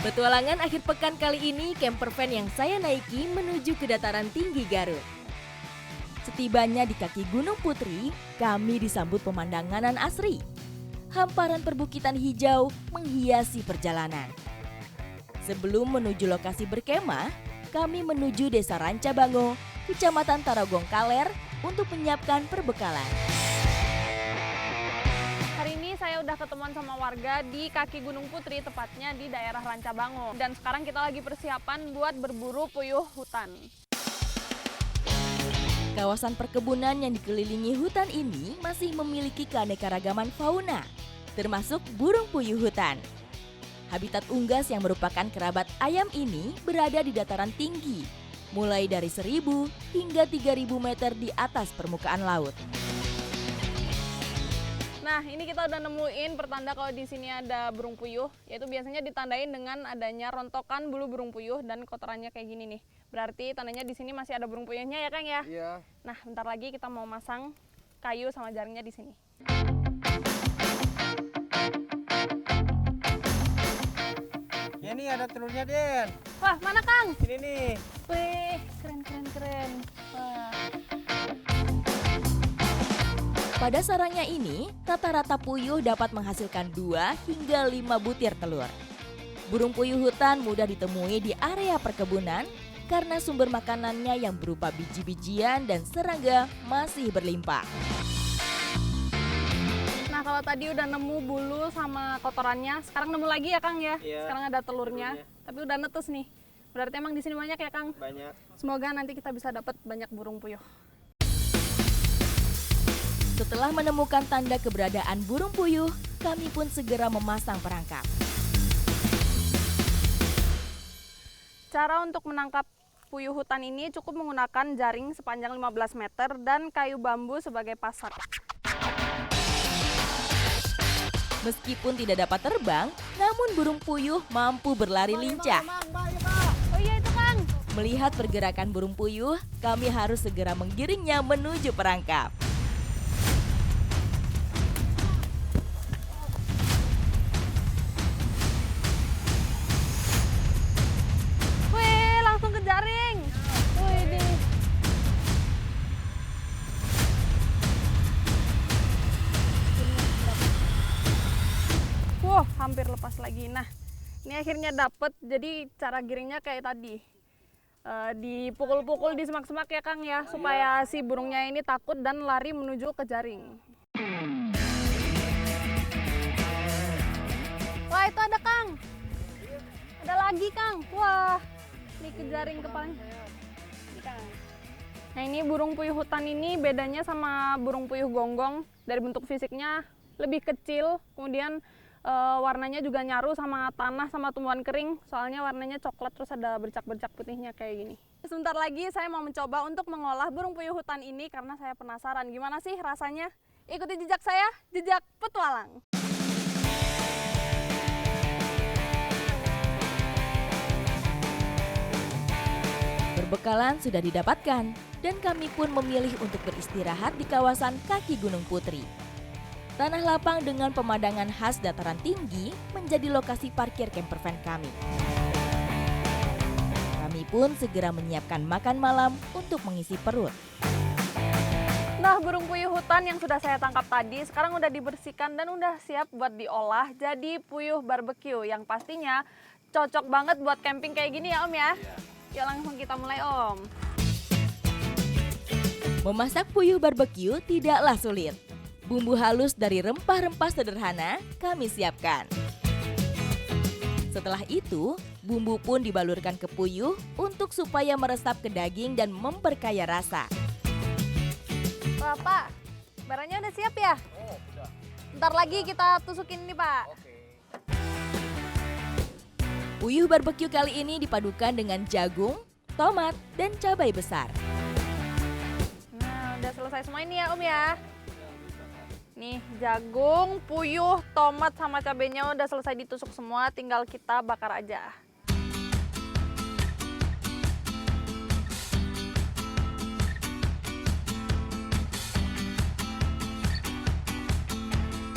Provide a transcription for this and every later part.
Petualangan akhir pekan kali ini, camper van yang saya naiki menuju ke dataran tinggi Garut. Setibanya di kaki Gunung Putri, kami disambut pemandangan nan asri. Hamparan perbukitan hijau menghiasi perjalanan. Sebelum menuju lokasi berkemah, kami menuju Desa Rancabango, Kecamatan Tarogong Kaler untuk menyiapkan perbekalan. Hari ini saya udah ketemuan sama warga di kaki Gunung Putri, tepatnya di daerah Rancabango. Dan sekarang kita lagi persiapan buat berburu puyuh hutan. Kawasan perkebunan yang dikelilingi hutan ini masih memiliki keanekaragaman fauna, termasuk burung puyuh hutan. Habitat unggas yang merupakan kerabat ayam ini berada di dataran tinggi, mulai dari 1.000 hingga 3.000 meter di atas permukaan laut. Nah, ini kita udah nemuin pertanda kalau di sini ada burung puyuh, yaitu biasanya ditandain dengan adanya rontokan bulu burung puyuh dan kotorannya kayak gini nih. Berarti tandanya di sini masih ada burung puyuhnya ya, Kang ya? Iya. Nah, bentar lagi kita mau masang kayu sama jaringnya di sini. Ya nih ada telurnya, Den. Wah, mana Kang? Ini nih. Wih, keren. Wah. Pada sarangnya ini, rata-rata puyuh dapat menghasilkan 2 hingga 5 butir telur. Burung puyuh hutan mudah ditemui di area perkebunan karena sumber makanannya yang berupa biji-bijian dan serangga masih berlimpah. Nah, kalau tadi udah nemu bulu sama kotorannya, sekarang nemu lagi ya Kang ya? Iya. Sekarang ada telurnya, tapi udah netes nih. Berarti emang di sini banyak ya Kang? Banyak. Semoga nanti kita bisa dapat banyak burung puyuh. Setelah menemukan tanda keberadaan burung puyuh, kami pun segera memasang perangkap. Cara untuk menangkap puyuh hutan ini cukup menggunakan jaring sepanjang 15 meter dan kayu bambu sebagai pasak. Meskipun tidak dapat terbang, namun burung puyuh mampu berlari lincah. Oh iya itu Kang. Melihat pergerakan burung puyuh, kami harus segera menggiringnya menuju perangkap. Wih, langsung ke jaring. Wih, di. Wah, hampir lepas lagi. Nah, ini akhirnya dapet. Jadi cara giringnya kayak tadi. Dipukul-pukul di semak-semak ya Kang ya, supaya si burungnya ini takut dan lari menuju ke jaring. Wah, itu ada Kang. Ada lagi Kang. Wah, ini ke jaring kepalanya. Ini, Kang. Nah, ini burung puyuh hutan ini bedanya sama burung puyuh gonggong. Dari bentuk fisiknya lebih kecil, kemudian warnanya juga nyaru sama tanah sama tumbuhan kering. Soalnya warnanya coklat terus ada bercak-bercak putihnya kayak gini. Sebentar lagi saya mau mencoba untuk mengolah burung puyuh hutan ini karena saya penasaran gimana sih rasanya. Ikuti jejak saya, jejak petualang. Berbekalan sudah didapatkan, dan kami pun memilih untuk beristirahat di kawasan kaki Gunung Putri. Tanah lapang dengan pemandangan khas dataran tinggi menjadi lokasi parkir camper van kami. Kami pun segera menyiapkan makan malam untuk mengisi perut. Nah, burung puyuh hutan yang sudah saya tangkap tadi sekarang udah dibersihkan dan udah siap buat diolah jadi puyuh barbecue yang pastinya cocok banget buat camping kayak gini ya Om ya. Yuk langsung kita mulai Om. Memasak puyuh barbecue tidaklah sulit. Bumbu halus dari rempah-rempah sederhana kami siapkan. Setelah itu, bumbu pun dibalurkan ke puyuh untuk supaya meresap ke daging dan memperkaya rasa. Wah, Pak, barangnya udah siap ya? Oh, udah. Ntar lagi kita tusukin nih, Pak. Oke. Puyuh barbecue kali ini dipadukan dengan jagung, tomat, dan cabai besar. Nah, udah selesai semua ini ya, Om ya. Nih, jagung, puyuh, tomat, sama cabenya udah selesai ditusuk semua, tinggal kita bakar aja.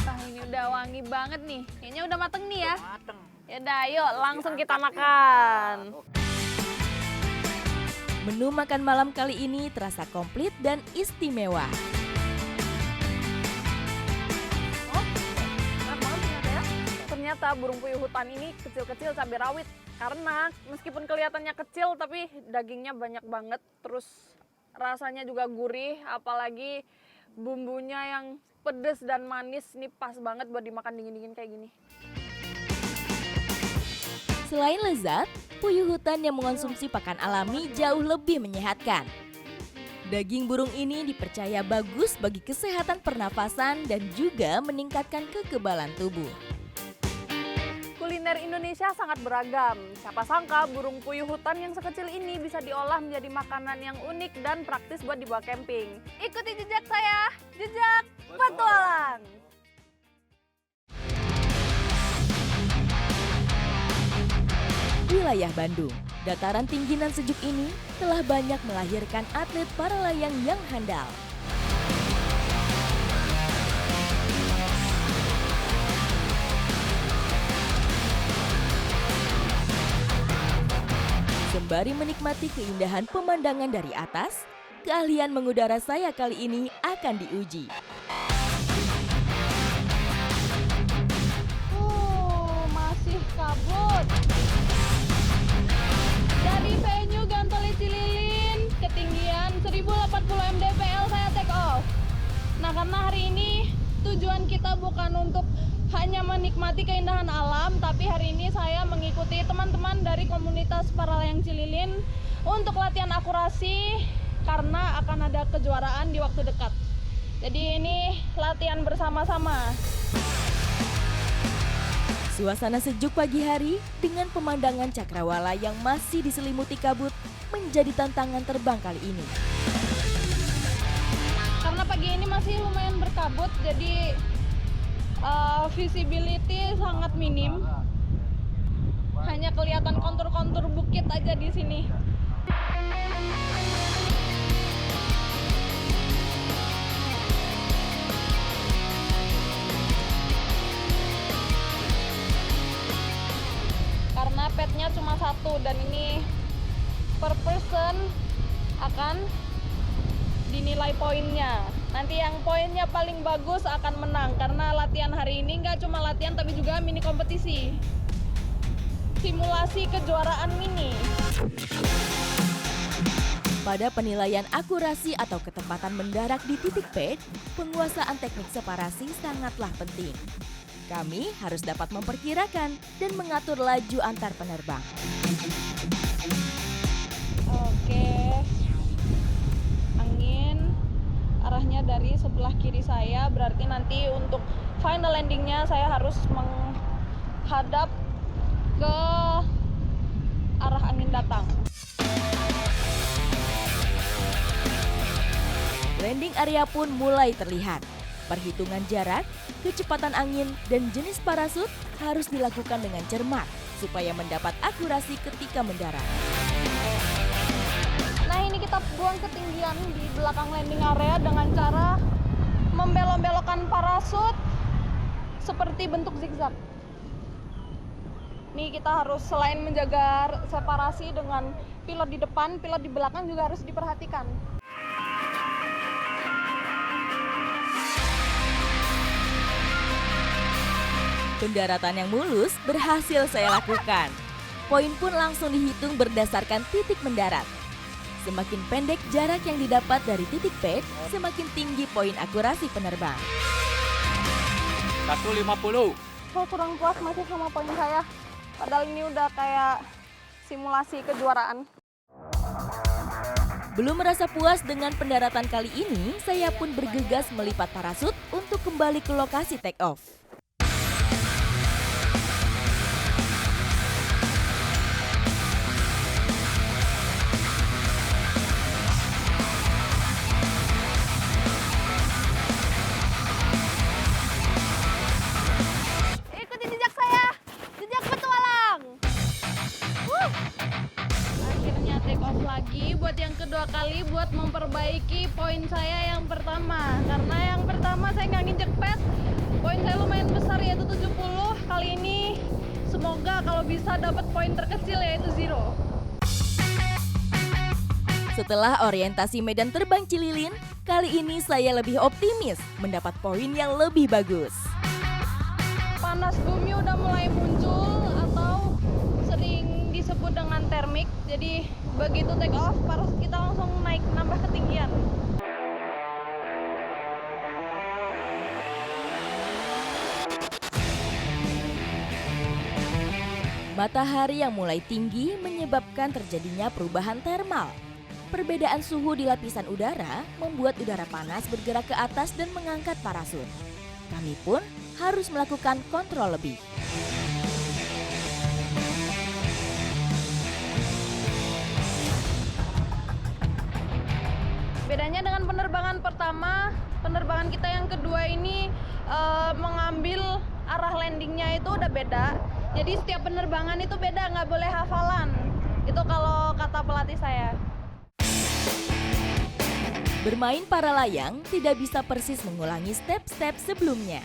Wah, ini udah wangi banget nih. Kayaknya udah mateng nih ya. Mateng. Yaudah, yuk langsung kita makan. Menu makan malam kali ini terasa komplit dan istimewa. Ternyata burung puyuh hutan ini kecil-kecil cabai rawit. Karena meskipun kelihatannya kecil tapi dagingnya banyak banget. Terus rasanya juga gurih, apalagi bumbunya yang pedas dan manis. Ini pas banget buat dimakan dingin-dingin kayak gini. Selain lezat, puyuh hutan yang mengonsumsi pakan alami jauh lebih menyehatkan. Daging burung ini dipercaya bagus bagi kesehatan pernafasan dan juga meningkatkan kekebalan tubuh. Kuliner Indonesia sangat beragam. Siapa sangka burung puyuh hutan yang sekecil ini bisa diolah menjadi makanan yang unik dan praktis buat dibawa camping. Ikuti jejak saya, jejak petualang. Wilayah Bandung, dataran tinggi nan sejuk ini telah banyak melahirkan atlet para layang yang handal. Sembari menikmati keindahan pemandangan dari atas, keahlian mengudara saya kali ini akan diuji. Masih kabut. Dari venue Gantoli Cililin, ketinggian 1080 mdpl saya take off. Nah, karena hari ini tujuan kita bukan untuk hanya menikmati keindahan alam, tapi hari ini saya mengikuti teman-teman dari komunitas para layang Cililin untuk latihan akurasi karena akan ada kejuaraan di waktu dekat. Jadi ini latihan bersama-sama. Suasana sejuk pagi hari dengan pemandangan cakrawala yang masih diselimuti kabut menjadi tantangan terbang kali ini. Karena pagi ini masih lumayan berkabut, jadi visibility sangat minim. Hanya kelihatan kontur-kontur bukit aja di sini. Karena petnya cuma satu dan ini per person akan dinilai poinnya. Nanti yang poinnya paling bagus akan menang karena latihan hari ini nggak cuma latihan tapi juga mini kompetisi. Simulasi kejuaraan mini. Pada penilaian akurasi atau ketepatan mendarat di titik pad, penguasaan teknik separasi sangatlah penting. Kami harus dapat memperkirakan dan mengatur laju antar penerbang. Oke. Angin arahnya dari sebelah kiri saya, berarti nanti untuk final landingnya saya harus menghadap ke arah angin datang. Landing area pun mulai terlihat. Perhitungan jarak, kecepatan angin, dan jenis parasut harus dilakukan dengan cermat supaya mendapat akurasi ketika mendarat. Nah, ini kita buang ketinggian di belakang landing area dengan cara membelok-belokkan parasut seperti bentuk zigzag. Nih kita harus selain menjaga separasi dengan pilot di depan, pilot di belakang juga harus diperhatikan. Pendaratan yang mulus berhasil saya lakukan. Poin pun langsung dihitung berdasarkan titik mendarat. Semakin pendek jarak yang didapat dari titik pad, semakin tinggi poin akurasi penerbang. 150. Saya kurang puas masih sama poin saya. Padahal ini udah kayak simulasi kejuaraan. Belum merasa puas dengan pendaratan kali ini, saya pun bergegas melipat parasut untuk kembali ke lokasi take off. Ikuti jejak saya, jejak petualang. Akhirnya take off lagi buat yang kedua kali buat memperbaiki poin saya yang pertama. Karena yang pertama saya nggak nginjek pad, poin saya lumayan besar yaitu 70. Kali ini semoga kalau bisa dapat poin terkecil yaitu 0. Setelah orientasi medan terbang Cililin, kali ini saya lebih optimis mendapat poin yang lebih bagus. Panas bumi udah mulai muncul atau sering disebut dengan termik. Jadi begitu take off, parus kita langsung naik nambah ketinggian. Matahari yang mulai tinggi menyebabkan terjadinya perubahan termal. Perbedaan suhu di lapisan udara membuat udara panas bergerak ke atas dan mengangkat parasut. Kami pun harus melakukan kontrol lebih. Bedanya dengan penerbangan pertama, penerbangan kita yang kedua ini mengambil arah landingnya itu udah beda. Jadi setiap penerbangan itu beda, nggak boleh hafalan. Itu kalau kata pelatih saya. Bermain para layang tidak bisa persis mengulangi step-step sebelumnya.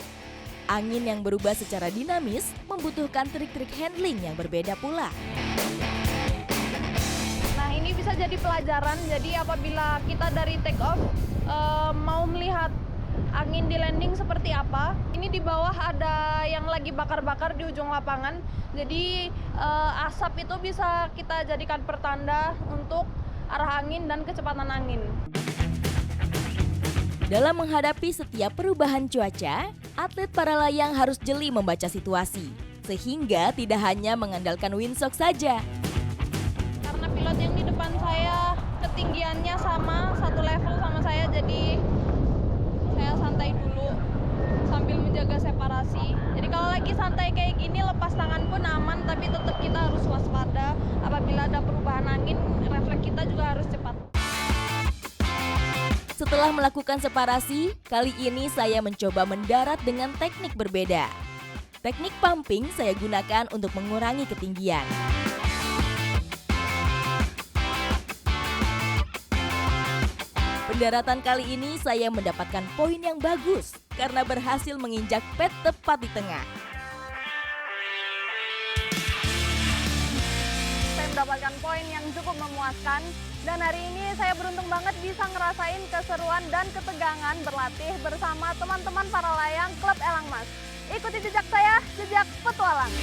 Angin yang berubah secara dinamis membutuhkan trik-trik handling yang berbeda pula. Nah, ini bisa jadi pelajaran. Jadi apabila kita dari take off mau melihat angin di landing seperti apa, ini di bawah ada yang lagi bakar-bakar di ujung lapangan. Jadi asap itu bisa kita jadikan pertanda untuk arah angin dan kecepatan angin. Dalam menghadapi setiap perubahan cuaca, atlet para layang harus jeli membaca situasi, sehingga tidak hanya mengandalkan windsock saja. Karena pilot yang di depan saya ketinggiannya sama, satu level sama saya, jadi saya santai dulu sambil menjaga separasi. Jadi kalau lagi santai kayak gini, lepas tangan pun aman, tapi tetap kita harus waspada. Apabila ada perubahan angin, refleks kita juga harus cepat. Setelah melakukan separasi, kali ini saya mencoba mendarat dengan teknik berbeda. Teknik pumping saya gunakan untuk mengurangi ketinggian. Pendaratan kali ini saya mendapatkan poin yang bagus karena berhasil menginjak pad tepat di tengah. Saya mendapatkan poin yang cukup memuaskan. Dan hari ini saya beruntung banget bisa ngerasain keseruan dan ketegangan berlatih bersama teman-teman para layang Klub Elang Mas. Ikuti jejak saya, jejak petualang.